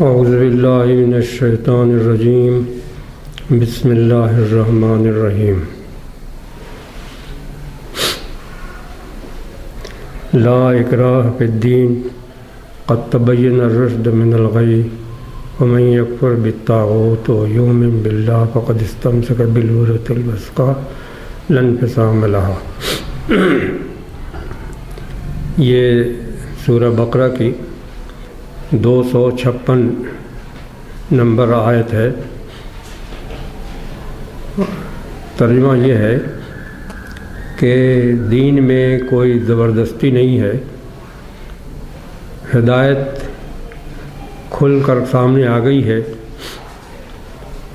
اعوذ باللہ من الشیطان الرجیم بسم اللہ الرحمن الرحیم لا اکراہ فی الدین قد تبین الرشد من الغی ومن یکفر بالطاغوت ویؤمن باللہ فقد استمسک بالعروۃ الوثقی لا انفصام لہا۔ یہ سورہ بقرہ کی 256 نمبر آیت ہے۔ ترجمہ یہ ہے کہ دین میں کوئی زبردستی نہیں ہے، ہدایت کھل کر سامنے آ گئی ہے۔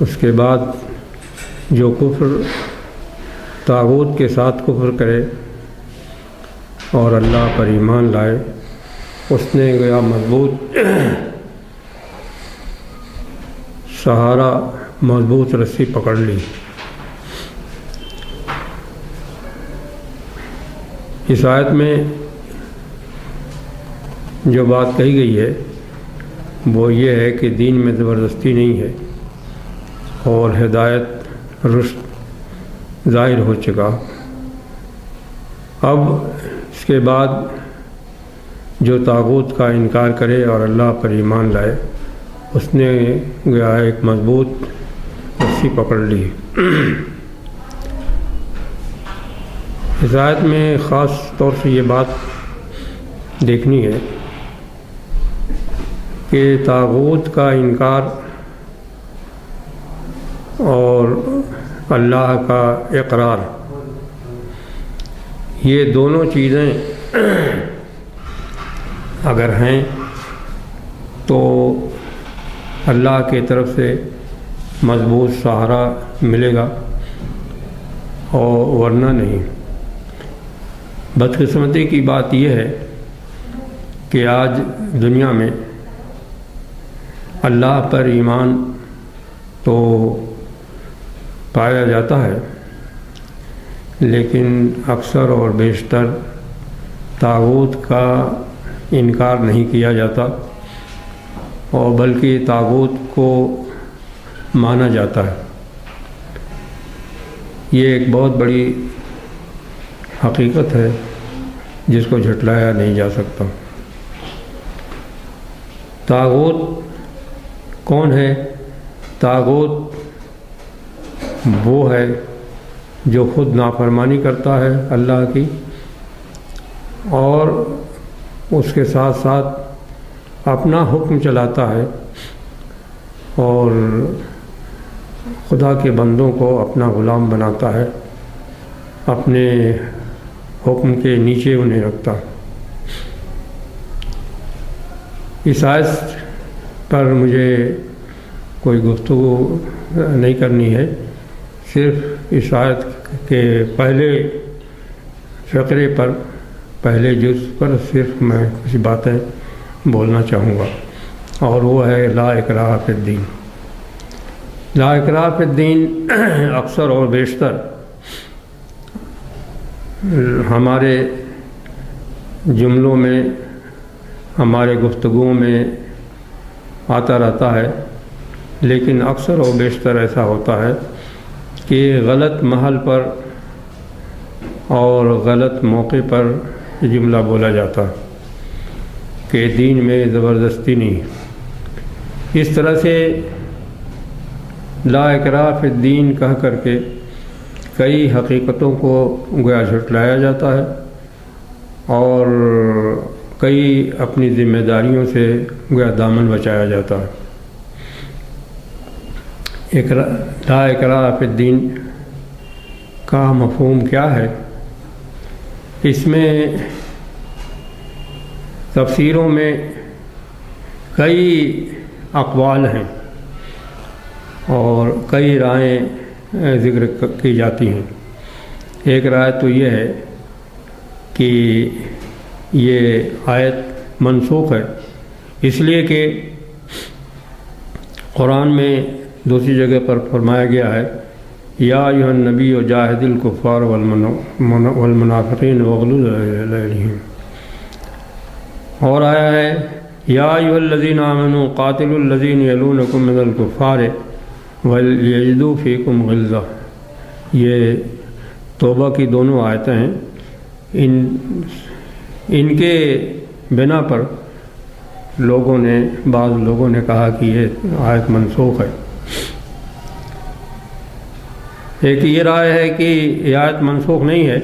اس کے بعد جو کفر طاغوت کے ساتھ کفر کرے اور اللہ پر ایمان لائے، اس نے گیا مضبوط سہارا، مضبوط رسی پکڑ لی۔ اس آیت میں جو بات کہی گئی ہے وہ یہ ہے کہ دین میں زبردستی نہیں ہے اور ہدایت رشد ظاہر ہو چکا۔ اب اس کے بعد جو طاغوت کا انکار کرے اور اللہ پر ایمان لائے، اس نے گیا ایک مضبوط رسی پکڑ لی۔ اس آیت میں خاص طور سے یہ بات دیکھنی ہے کہ طاغوت کا انکار اور اللہ کا اقرار، یہ دونوں چیزیں اگر ہیں تو اللہ کی طرف سے مضبوط سہارا ملے گا اور ورنہ نہیں۔ بدقسمتی کی بات یہ ہے کہ آج دنیا میں اللہ پر ایمان تو پایا جاتا ہے، لیکن اکثر اور بیشتر طاغوت کا انکار نہیں کیا جاتا اور بلکہ طاغوت کو مانا جاتا ہے۔ یہ ایک بہت بڑی حقیقت ہے جس کو جھٹلایا نہیں جا سکتا۔ طاغوت کون ہے؟ طاغوت وہ ہے جو خود نافرمانی کرتا ہے اللہ کی، اور اس کے ساتھ ساتھ اپنا حکم چلاتا ہے اور خدا کے بندوں کو اپنا غلام بناتا ہے، اپنے حکم کے نیچے انہیں رکھتا ہے۔ اس آیت پر مجھے کوئی گفتگو نہیں کرنی ہے، صرف اس آیت کے پہلے فقرے پر، پہلے جز پر صرف میں کچھ باتیں بولنا چاہوں گا، اور وہ ہے لا اکراہ فی الدین۔ لا اکراہ فی الدین اکثر اور بیشتر ہمارے جملوں میں، ہمارے گفتگوؤں میں آتا رہتا ہے، لیکن اکثر اور بیشتر ایسا ہوتا ہے کہ غلط محل پر اور غلط موقع پر جملہ بولا جاتا کہ دین میں زبردستی نہیں۔ اس طرح سے لا اکراہ فی الدین کہہ کر کے کئی حقیقتوں کو گویا جھٹلایا جاتا ہے اور کئی اپنی ذمہ داریوں سے گویا دامن بچایا جاتا ہے۔ لا اکراہ فی الدین کا مفہوم کیا ہے؟ اس میں تفسیروں میں کئی اقوال ہیں اور کئی رائیں ذکر کی جاتی ہیں۔ ایک رائے تو یہ ہے کہ یہ آیت منسوخ ہے، اس لیے کہ قرآن میں دوسری جگہ پر فرمایا گیا ہے یا ایھا النبی جاہد الکفار والمنافقین واغلظ علیہم، اور آیا ہے یا ایھا الذین آمنوا قاتلوا الذین یلونکم من الکفار ولیجدوا فیکم غلظہ، یہ توبہ کی دونوں آیتیں ہیں۔ ان کے بنا پر بعض لوگوں نے کہا کہ یہ آیت منسوخ ہے۔ ایک یہ رائے ہے کہ یہ آیت منسوخ نہیں ہے،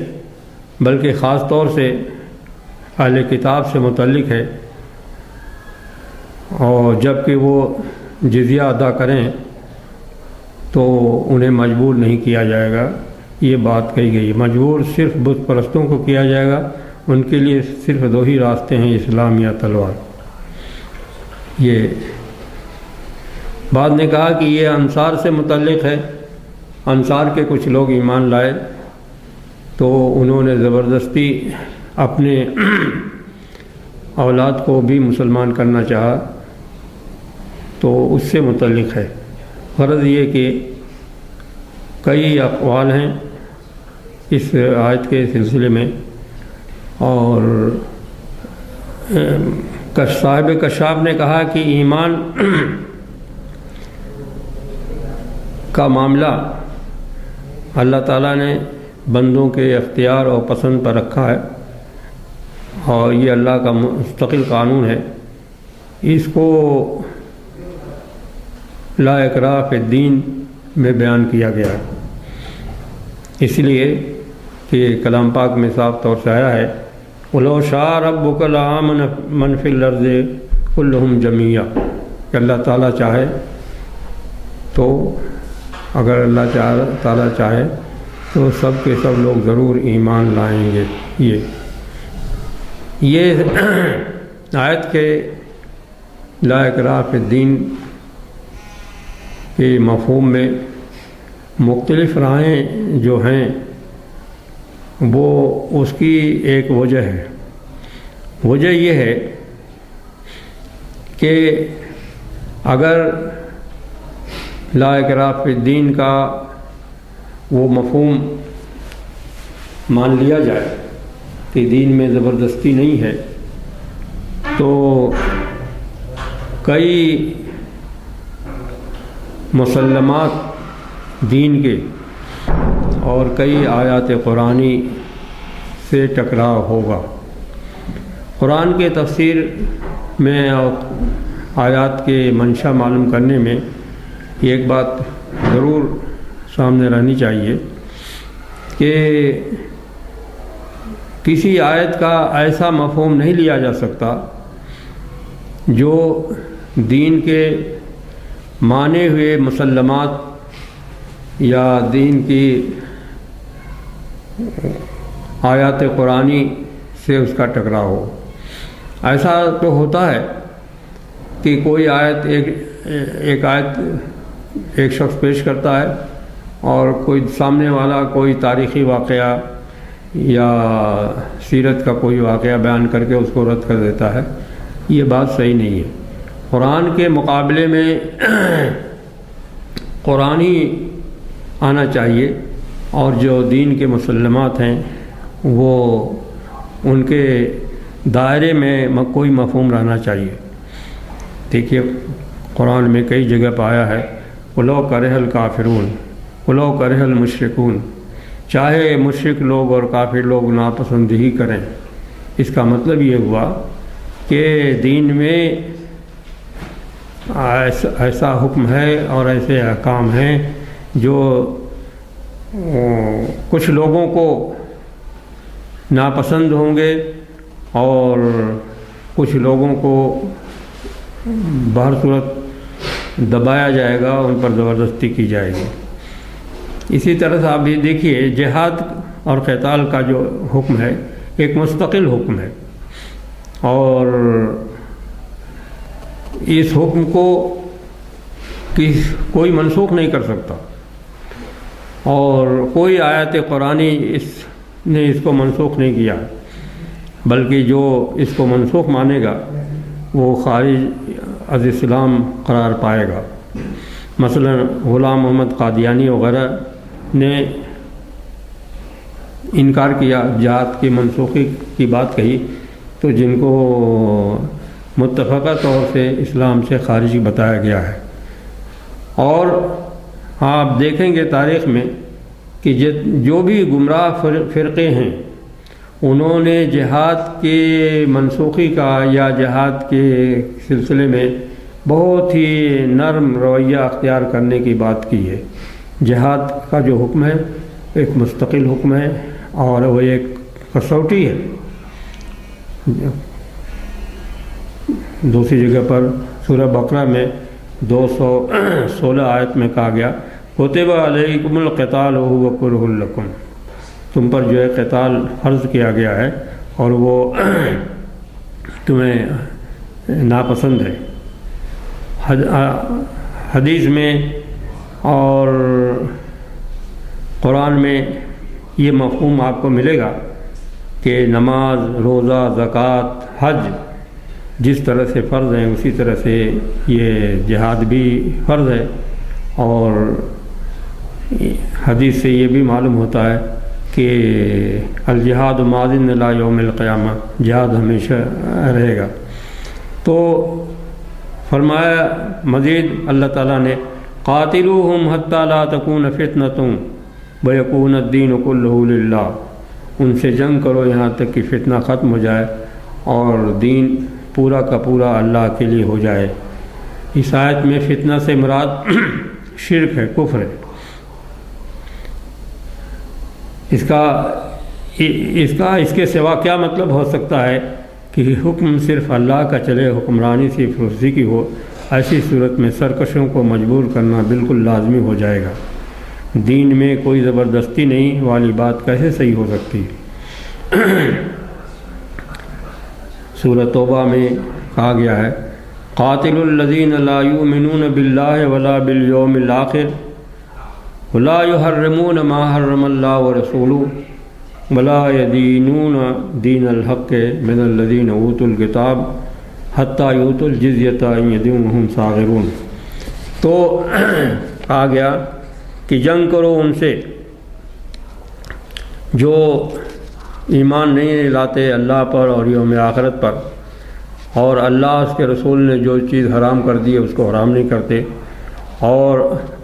بلکہ خاص طور سے اہل کتاب سے متعلق ہے، اور جب کہ وہ جزیہ ادا کریں تو انہیں مجبور نہیں کیا جائے گا، یہ بات کہی گئی۔ مجبور صرف بت پرستوں کو کیا جائے گا، ان کے لیے صرف دو ہی راستے ہیں، اسلام یا تلوار۔ یہ بعد نے کہا کہ یہ انصار سے متعلق ہے، انصار کے کچھ لوگ ایمان لائے تو انہوں نے زبردستی اپنے اولاد کو بھی مسلمان کرنا چاہا، تو اس سے متعلق ہے۔ غرض یہ کہ کئی اقوال ہیں اس آیت کے سلسلے میں، اور صاحب کشاف نے کہا کہ ایمان کا معاملہ اللہ تعالیٰ نے بندوں کے اختیار اور پسند پر رکھا ہے، اور یہ اللہ کا مستقل قانون ہے۔ اس کو لا اکراہ فی الدین میں بیان کیا گیا ہے، اس لیے کہ کلام پاک میں صاف طور سے آیا ہے وَلَوْ شَاءَ رَبُّكَ لَآمَنَ مَنْ فِي الْأَرْضِ كُلُّهُمْ جَمِيعًا، کہ اللہ تعالیٰ چاہے تو، اگر اللہ تعالیٰ چاہے تو سب کے سب لوگ ضرور ایمان لائیں گے۔ یہ آیت کے لا اکراہ فی الدین کے مفہوم میں مختلف رائیں جو ہیں وہ اس کی ایک وجہ ہے۔ وجہ یہ ہے کہ اگر لا اکراہ فی الدین کا وہ مفہوم مان لیا جائے کہ دین میں زبردستی نہیں ہے، تو کئی مسلمات دین کے اور کئی آیات قرآنی سے ٹکراؤ ہوگا۔ قرآن کے تفسیر میں اور آیات کے منشا معلوم کرنے میں ایک بات ضرور سامنے رہنی چاہیے کہ کسی آیت کا ایسا مفہوم نہیں لیا جا سکتا جو دین کے مانے ہوئے مسلمات یا دین کی آیات قرآنی سے اس کا ٹکراؤ ہو۔ ایسا تو ہوتا ہے کہ کوئی آیت ایک آیت ایک شخص پیش کرتا ہے اور کوئی سامنے والا کوئی تاریخی واقعہ یا سیرت کا کوئی واقعہ بیان کر کے اس کو رد کر دیتا ہے۔ یہ بات صحیح نہیں ہے۔ قرآن کے مقابلے میں قرآن ہی آنا چاہیے، اور جو دین کے مسلمات ہیں وہ ان کے دائرے میں کوئی مفہوم رہنا چاہیے۔ دیکھیے قرآن میں کئی جگہ پہ آیا ہے وَلَوْ كَرِهَ الْكَافِرُونَ وَلَوْ كَرِهَ الْمُشْرِكُونَ، چاہے مشرک لوگ اور کافر لوگ ناپسند ہی کریں۔ اس کا مطلب یہ ہوا کہ دین میں ایسا حکم ہے اور ایسے احکام ہیں جو کچھ لوگوں کو ناپسند ہوں گے اور کچھ لوگوں کو بہر صورت دبایا جائے گا، ان پر زبردستی کی جائے گی۔ اسی طرح سے آپ یہ دیکھیے جہاد اور قتال کا جو حکم ہے ایک مستقل حکم ہے، اور اس حکم کو کوئی منسوخ نہیں کر سکتا، اور کوئی آیت قرآنی نے اس کو منسوخ نہیں کیا، بلکہ جو اس کو منسوخ مانے گا وہ خارج از اسلام قرار پائے گا۔ مثلا غلام محمد قادیانی وغیرہ نے انکار کیا، جہاد کی منسوخی کی بات کہی، تو جن کو متفقہ طور سے اسلام سے خارج بتایا گیا ہے۔ اور آپ دیکھیں گے تاریخ میں کہ جو بھی گمراہ فرقے ہیں انہوں نے جہاد کے منسوخی کا یا جہاد کے سلسلے میں بہت ہی نرم رویہ اختیار کرنے کی بات کی ہے۔ جہاد کا جو حکم ہے ایک مستقل حکم ہے اور وہ ایک کسوٹی ہے۔ دوسری جگہ پر سورہ بقرہ میں 216 آیت میں کہا گیا کتب علیکم القتال وہو کرہ لکم، تم پر جو ہے قتال فرض کیا گیا ہے اور وہ تمہیں ناپسند ہے۔ حدیث میں اور قرآن میں یہ مفہوم آپ کو ملے گا کہ نماز، روزہ، زکوٰۃ، حج جس طرح سے فرض ہیں اسی طرح سے یہ جہاد بھی فرض ہے۔ اور حدیث سے یہ بھی معلوم ہوتا ہے کہ الجہاد ماضٍ الی یوم القیامہ، جہاد ہمیشہ رہے گا۔ تو فرمایا مزید اللہ تعالیٰ نے قاتلوہم حتی لا تکون فتنۃ ویکون الدین کلہ للہ، ان سے جنگ کرو یہاں تک کہ فتنہ ختم ہو جائے اور دین پورا کا پورا اللہ کے لیے ہو جائے۔ اس آیت میں فتنہ سے مراد شرک ہے، کفر ہے۔ اس کے سوا کیا مطلب ہو سکتا ہے کہ حکم صرف اللہ کا چلے، حکمرانی صرف اسی کی ہو؟ ایسی صورت میں سرکشوں کو مجبور کرنا بالکل لازمی ہو جائے گا۔ دین میں کوئی زبردستی نہیں والی بات کیسے صحیح ہو سکتی؟ سورہ توبہ میں کہا گیا ہے قاتل الذین لا یؤمنون باللہ ولا بالیوم الآخر ولا یحرمون ما حرم اللہ ورسولہ ولا یدینون دین الحق من الذین اوتوا الکتاب حتی یؤتوا الجزیۃ عن ید وہم صاغرون۔ تو کہا گیا کہ جنگ کرو ان سے جو ایمان نہیں لاتے اللہ پر اور یوم آخرت پر، اور اللہ اس کے رسول نے جو چیز حرام کر دی ہے اس کو حرام نہیں کرتے اور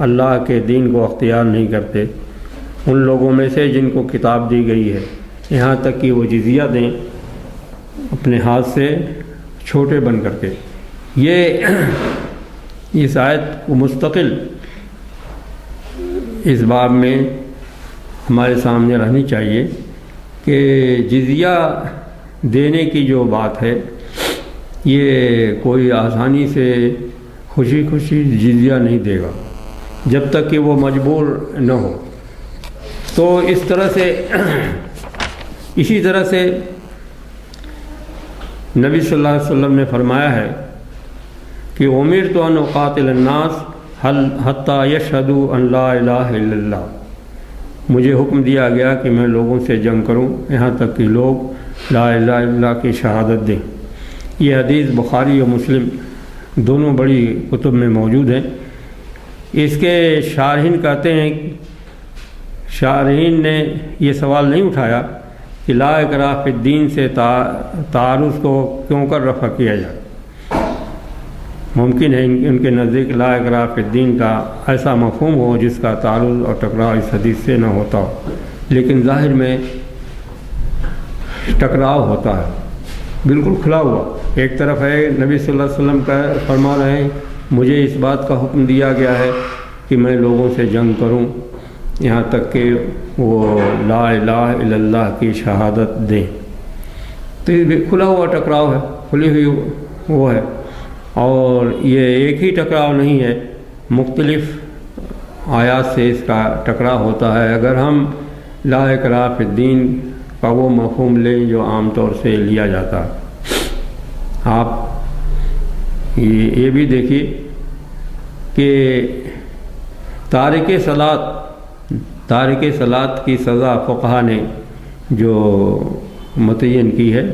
اللہ کے دین کو اختیار نہیں کرتے، ان لوگوں میں سے جن کو کتاب دی گئی ہے، یہاں تک کہ وہ جزیہ دیں اپنے ہاتھ سے چھوٹے بن کر کے۔ یہ اس آیت کو مستقل اس باب میں ہمارے سامنے رہنی چاہیے کہ جزیہ دینے کی جو بات ہے یہ کوئی آسانی سے خوشی خوشی جزیہ نہیں دے گا جب تک کہ وہ مجبور نہ ہو۔ تو اس طرح سے اسی طرح سے نبی صلی اللہ علیہ وسلم نے فرمایا ہے کہ امرت ان اقاتل الناس حتی یشہدوا ان لا الہ الا اللہ، مجھے حکم دیا گیا کہ میں لوگوں سے جنگ کروں یہاں تک کہ لوگ لا الہ الا اللہ کی شہادت دیں۔ یہ حدیث بخاری و مسلم دونوں بڑی کتب میں موجود ہیں۔ اس کے شارحین کہتے ہیں، شارحین نے یہ سوال نہیں اٹھایا کہ لا اکراہ فی الدین سے تعارض کو کیوں کر رفع کیا جائے۔ ممکن ہے ان کے نزدیک لا اکراہ فی الدین کا ایسا مفہوم ہو جس کا تعارض اور ٹکراؤ اس حدیث سے نہ ہوتا ہو، لیکن ظاہر میں ٹکراؤ ہوتا ہے بالکل کھلا ہوا۔ ایک طرف ہے نبی صلی اللہ علیہ وسلم کا فرما رہے ہیں مجھے اس بات کا حکم دیا گیا ہے کہ میں لوگوں سے جنگ کروں یہاں تک کہ وہ لا الہ الا اللہ کی شہادت دیں، تو یہ کھلا ہوا ٹکراؤ ہے، کھلی ہوئی وہ ہے۔ اور یہ ایک ہی ٹکراؤ نہیں ہے، مختلف آیات سے اس کا ٹکراؤ ہوتا ہے۔ اگر ہم لا اکراہ فی الدین کا وہ مفہوم لیں جو عام طور سے لیا جاتا ہے، آپ یہ بھی دیکھیے کہ تارک صلاۃ کی سزا فقہا نے جو متعین کی ہے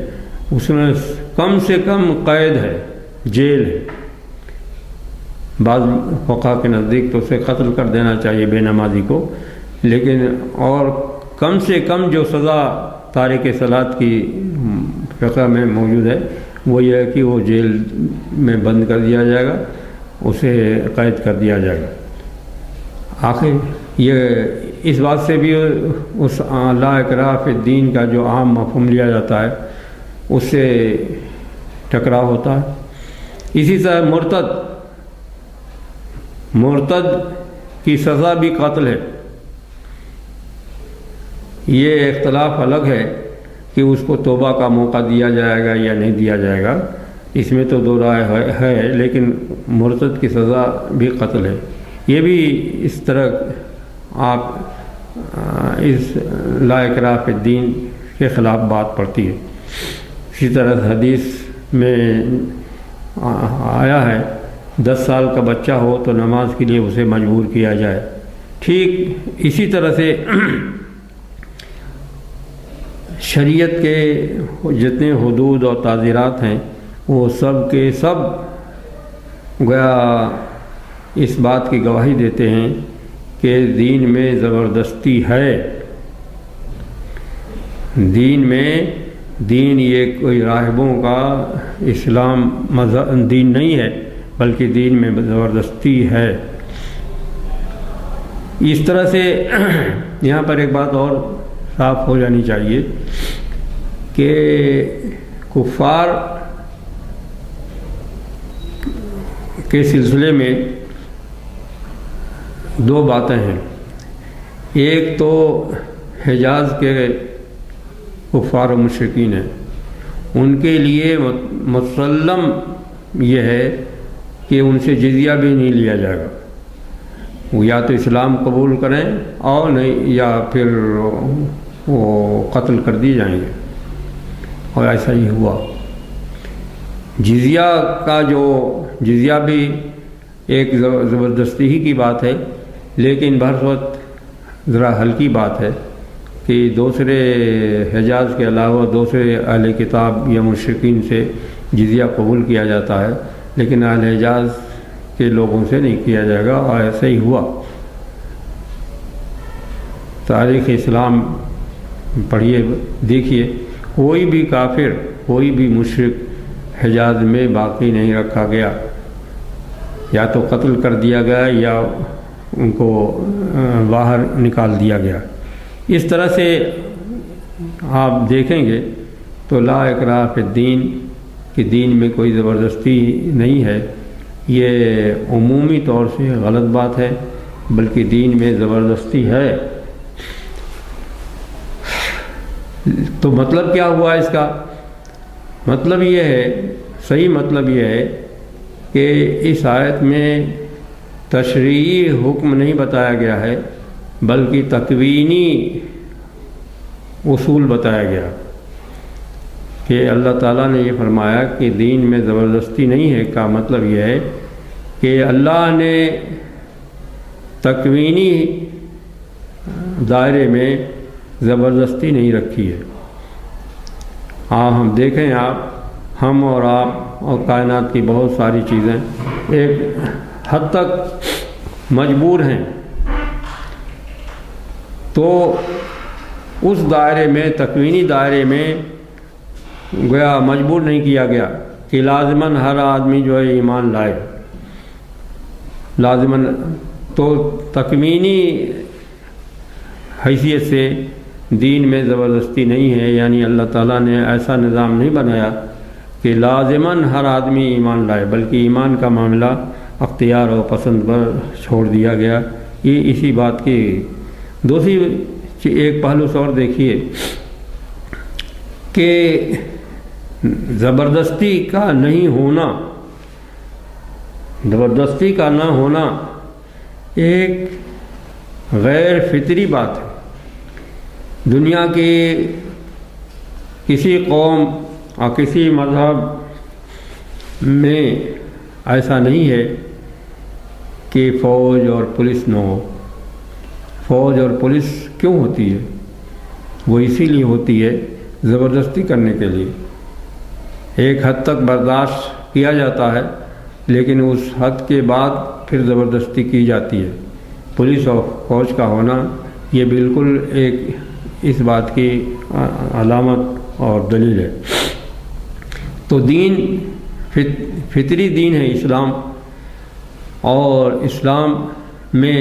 اس میں کم سے کم قید ہے، جیل ہے۔ بعض فقہا کے نزدیک تو اسے قتل کر دینا چاہیے بے نمازی کو، لیکن اور کم سے کم جو سزا تارک صلاۃ کی فقہ میں موجود ہے وہ یہ ہے کہ وہ جیل میں بند کر دیا جائے گا، اسے قید کر دیا جائے گا۔ آخر یہ اس بات سے بھی اس لا اکراہ فی الدین کا جو عام مفہوم لیا جاتا ہے اس سے ٹکراؤ ہوتا ہے۔ اسی طرح مرتد کی سزا بھی قتل ہے۔ یہ اختلاف الگ ہے کہ اس کو توبہ کا موقع دیا جائے گا یا نہیں دیا جائے گا، اس میں تو دو رائے ہے، لیکن مرتد کی سزا بھی قتل ہے۔ یہ بھی اس طرح آپ اس لا اکراہ فی الدین کے خلاف بات پڑتی ہے۔ اسی طرح حدیث میں آیا ہے 10 سال کا بچہ ہو تو نماز کے لیے اسے مجبور کیا جائے۔ ٹھیک اسی طرح سے شریعت کے جتنے حدود اور تعزیرات ہیں وہ سب کے سب گویا اس بات کی گواہی دیتے ہیں کہ دین میں زبردستی ہے۔ دین یہ کوئی راہبوں کا اسلام دین نہیں ہے، بلکہ دین میں زبردستی ہے۔ اس طرح سے یہاں پر ایک بات اور صاف ہو جانی چاہیے کہ کفار کے سلسلے میں دو باتیں ہیں۔ ایک تو حجاز کے کفار و مشرکین ہیں، ان کے لیے مسلم یہ ہے کہ ان سے جزیہ بھی نہیں لیا جائے گا، وہ یا تو اسلام قبول کریں اور نہیں یا پھر وہ قتل کر دیے جائیں گے، اور ایسا ہی ہوا۔ جزیہ بھی ایک زبردستی ہی کی بات ہے، لیکن بہرصورت ذرا ہلکی بات ہے کہ دوسرے حجاز کے علاوہ دوسرے اہل کتاب یا مشرکین سے جزیہ قبول کیا جاتا ہے، لیکن اہل حجاز کے لوگوں سے نہیں کیا جائے گا، اور ایسا ہی ہوا۔ تاریخ اسلام پڑھیے دیکھیے، کوئی بھی کافر کوئی بھی مشرک حجاز میں باقی نہیں رکھا گیا، یا تو قتل کر دیا گیا یا ان کو باہر نکال دیا گیا۔ اس طرح سے آپ دیکھیں گے تو لا اکراہ فی الدین کہ دین میں کوئی زبردستی نہیں ہے، یہ عمومی طور سے غلط بات ہے، بلکہ دین میں زبردستی ہے۔ تو مطلب کیا ہوا اس کا؟ مطلب یہ ہے، صحیح مطلب یہ ہے کہ اس آیت میں تشریعی حکم نہیں بتایا گیا ہے، بلکہ تکوینی اصول بتایا گیا کہ اللہ تعالیٰ نے یہ فرمایا کہ دین میں زبردستی نہیں ہے۔ کا مطلب یہ ہے کہ اللہ نے تکوینی دائرے میں زبردستی نہیں رکھی ہے۔ ہم دیکھیں، ہم اور آپ اور کائنات کی بہت ساری چیزیں ایک حد تک مجبور ہیں، تو اس دائرے میں تکوینی دائرے میں گویا مجبور نہیں کیا گیا کہ لازماً ہر آدمی جو ہے ایمان لائے، لازماً۔ تو تکوینی حیثیت سے دین میں زبردستی نہیں ہے، یعنی اللہ تعالیٰ نے ایسا نظام نہیں بنایا کہ لازماً ہر آدمی ایمان لائے، بلکہ ایمان کا معاملہ اختیار و پسند پر چھوڑ دیا گیا۔ یہ اسی بات کی دوسری ایک پہلو سے اور دیکھیے کہ زبردستی کا نہیں ہونا، زبردستی کا نہ ہونا ایک غیر فطری بات ہے۔ دنیا کی کسی قوم اور کسی مذہب میں ایسا نہیں ہے کہ فوج اور پولیس نہ ہو۔ فوج اور پولیس کیوں ہوتی ہے؟ وہ اسی لیے ہوتی ہے زبردستی کرنے کے لیے۔ ایک حد تک برداشت کیا جاتا ہے، لیکن اس حد کے بعد پھر زبردستی کی جاتی ہے۔ پولیس اور فوج کا ہونا یہ بالکل ایک اس بات کی علامت اور دلیل ہے۔ تو دین فطری دین ہے اسلام، اور اسلام میں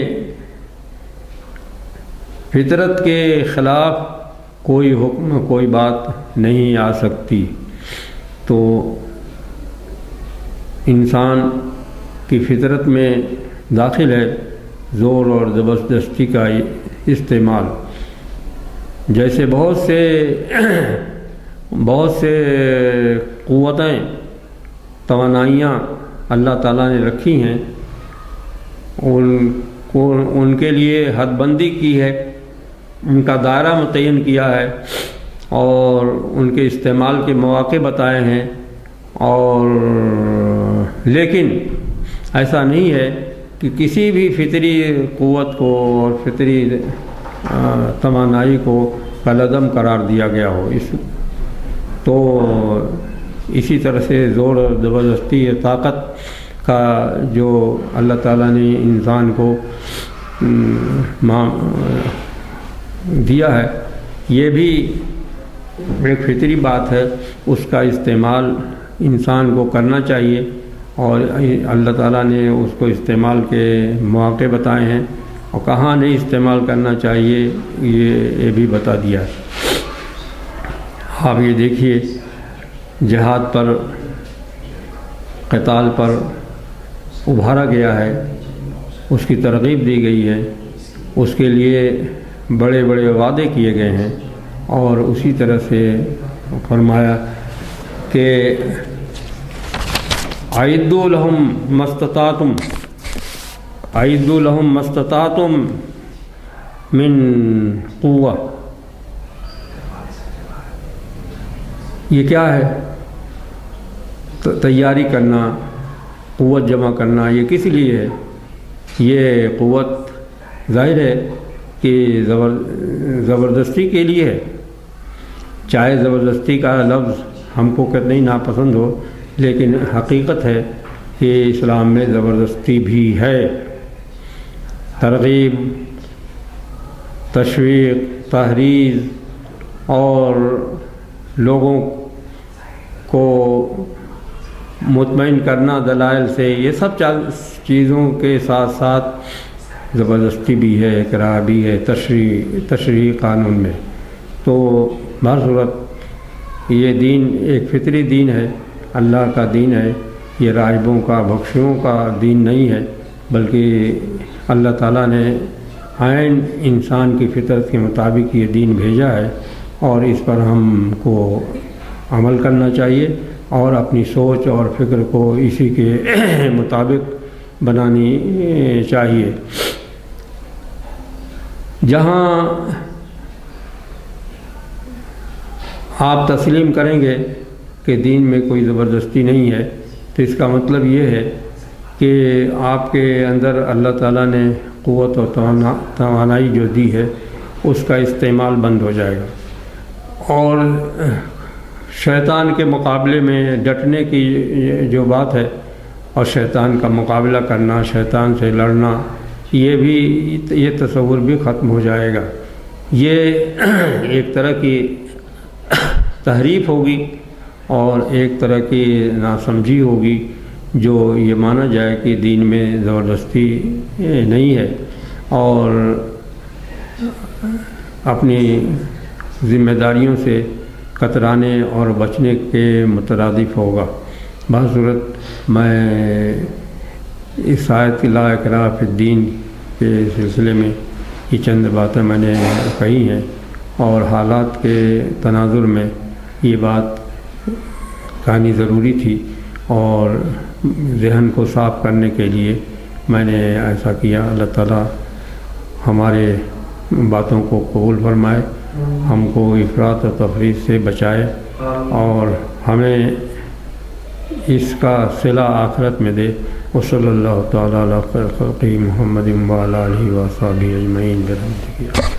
فطرت کے خلاف کوئی حکم کوئی بات نہیں آ سکتی۔ تو انسان کی فطرت میں داخل ہے زور اور زبردستی کا استعمال۔ جیسے بہت سے قوتیں توانائیاں اللہ تعالیٰ نے رکھی ہیں، ان کے لیے حد بندی کی ہے، ان کا دائرہ متعین کیا ہے، اور ان کے استعمال کے مواقع بتائے ہیں، اور لیکن ایسا نہیں ہے کہ کسی بھی فطری قوت کو اور فطری توانائی کو کالعدم قرار دیا گیا ہو۔ تو اسی طرح سے زور اور زبردستی یا طاقت کا جو اللہ تعالیٰ نے انسان کو دیا ہے، یہ بھی ایک فطری بات ہے، اس کا استعمال انسان کو کرنا چاہیے، اور اللہ تعالیٰ نے اس کو استعمال کے مواقع بتائے ہیں، اور کہاں نہیں استعمال کرنا چاہیے یہ بھی بتا دیا ہے۔ آپ یہ دیکھیے، جہاد پر قتال پر ابھارا گیا ہے، اس کی ترغیب دی گئی ہے، اس کے لیے بڑے بڑے وعدے کیے گئے ہیں، اور اسی طرح سے فرمایا کہ اعدوا لهم ما استطعتم من قوة۔ یہ کیا ہے؟ تیاری کرنا، قوت جمع کرنا۔ یہ کس لیے ہے؟ یہ قوت ظاہر ہے کہ زبردستی کے لیے ہے، چاہے زبردستی کا لفظ ہم کو کتنی ناپسند ہو، لیکن حقیقت ہے کہ اسلام میں زبردستی بھی ہے۔ ترغیب، تشویق، تحریض اور لوگوں کو مطمئن کرنا دلائل سے، یہ سب چیزوں کے ساتھ ساتھ زبردستی بھی ہے، اکراہ بھی ہے تشریعی قانون میں۔ تو بہر صورت یہ دین ایک فطری دین ہے، اللہ کا دین ہے، یہ راہبوں کا بخشیوں کا دین نہیں ہے، بلکہ اللہ تعالیٰ نے عین انسان کی فطرت کے مطابق یہ دین بھیجا ہے، اور اس پر ہم کو عمل کرنا چاہیے، اور اپنی سوچ اور فکر کو اسی کے مطابق بنانی چاہیے۔ جہاں آپ تسلیم کریں گے کہ دین میں کوئی زبردستی نہیں ہے، تو اس کا مطلب یہ ہے کہ آپ کے اندر اللہ تعالیٰ نے قوت اور توانائی جو دی ہے اس کا استعمال بند ہو جائے گا، اور شیطان کے مقابلے میں ڈٹنے کی جو بات ہے، اور شیطان کا مقابلہ کرنا، شیطان سے لڑنا، یہ تصور بھی ختم ہو جائے گا۔ یہ ایک طرح کی تحریف ہوگی اور ایک طرح کی ناسمجھی ہوگی، جو یہ مانا جائے کہ دین میں زبردستی نہیں ہے، اور اپنی ذمہ داریوں سے کترانے اور بچنے کے مترادف ہوگا۔ بصورت میں اس آیت لا اکراہ فی الدین کے سلسلے میں یہ چند باتیں میں نے کہی ہیں، اور حالات کے تناظر میں یہ بات کہانی ضروری تھی، اور ذہن کو صاف کرنے کے لیے میں نے ایسا کیا۔ اللہ تعالیٰ ہمارے باتوں کو قبول فرمائے، ہم کو افراط و تفریط سے بچائے، اور ہمیں اس کا صلہ آخرت میں دے۔ وصلی اللہ تعالیٰ علی خیر خلقہ محمد وعلی آلہ وصحبہ اجمعین برحمتہ۔